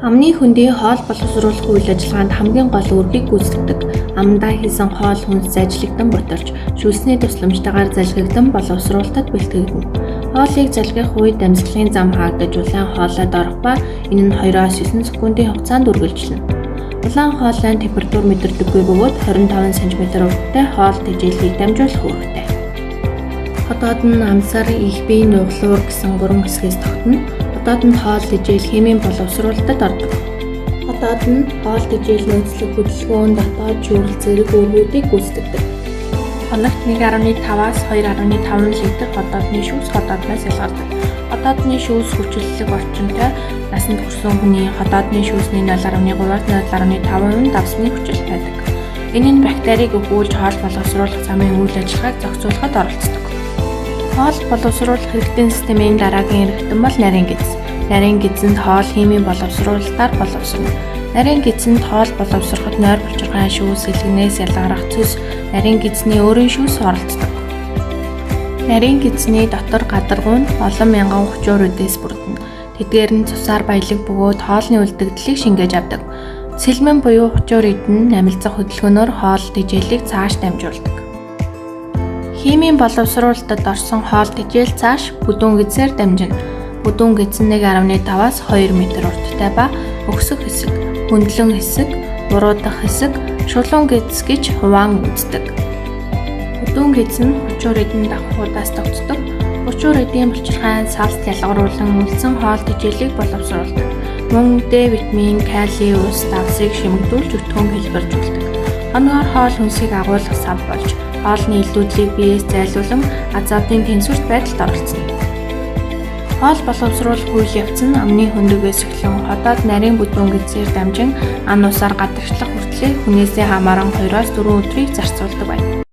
Амны хөндийн хоол боловсруулах үйл ажиллагаанд хамгийн гол үүргийг гүйцэтгэдэг. Амандаа хийсэн хоол хүнс зажлигдан бутарч, шүлсний тусламжтайгаар залгигдан боловсруулалтад бэлтгэгдэнэ. Хоолыг залгих үед амьсгалын зам хаагдаж улаан хоолойд орох ба энэ нь 2-9 секундын хугацаанд үргэлжилнэ. Улаан хоолойн температур мэдэрдэггүй бөгөөд 25 см урттай хоол тэжээлийг дамжуулах үүрэгтэй. Хотоод нь амсар, их бие, нуглуур гэсэн 3 хэсгээс тогтно. Хотоод нь хоол тэжээл химийн боловсруулалтад ордог. Хотоод нь хоол тэжээл нөөцлөг хөдөлгөөн, дотоод шүүрэл зэрэг үүргүүдийг гүйцэтгэдэг. Хоногт 1.5-аас 2.5 литр хотоодны шүүс хотоодноос ялгардаг. Хотоодны шүүс хүчлэлэг орчинтой насанд хүрсэн хүний хотоодны шүүсний 0.3-аас 0.5% давсны хүчилт байдаг. Энэ нь бактерийг өгүүлж хоол боловсруулах замын үйл ажиллагааг зохицуулахад оролцдог. Хоол боловсруулах хэрэгтэн системийн дараагийн эргэтэн бол нарийн гидс. Нарийн гидсэнд хоол химийн боловсруулалтаар боловсрно. Нарийн гидсэнд хоол боловсроход нойр булчирхай шүүс сэлгэнээс ялгарах цэс нарийн гидсний өөрийн шүүс оролцдог. Нарийн гидсний дотор гадаргуу нь олон мянган хүчөөрүүдээс бүрдэнэ. Тэдгээр нь цусаар баялаг бөгөөд хоолны үлдэгдлийг шингээж авдаг. Сэлмэн буюу хүчөөрид нь амилцах хөдөлгөөнөөр хоол тэжээлийг цааш дамжуулдаг. Химийн боловсруулалтад орсон хоол тэжээл цааш бүдүүн гидсээр дамжина. Бүдүүн гидс нь 1.5-аас 2 м урттай ба өксөх хэсэг, хөндлөн хэсэг, уруудах хэсэг, шулуун гидс гэж хуваан үздэг. Бүдүүн гидс нь хүчөөридэн давхруудаас тогтдог. Хүчөөридийн булчирхай салт ялгаруулан үлдсэн хоол тэжээлийг боловсруулдаг. Мөн Д витамин, кали, ус, давсыг шимэгдүүлж өтгөн хэлбэржүүлдэг. Хоногоор хоол хүнсийг агуулгах сав болж хоолны элдвэдлийг биеэс зайлуулан азотын тэнцвэрт байдалд оролцдог. Хоол боловсруулах үйл явц нь амны хөндөгөөс эхлэн хотоод нарийн бүдүүн гидсээр дамжин ан усаар гадагшлах хүртлээр хүнээсээ хамааран 2-4 өдрийг зарцуулдаг байна.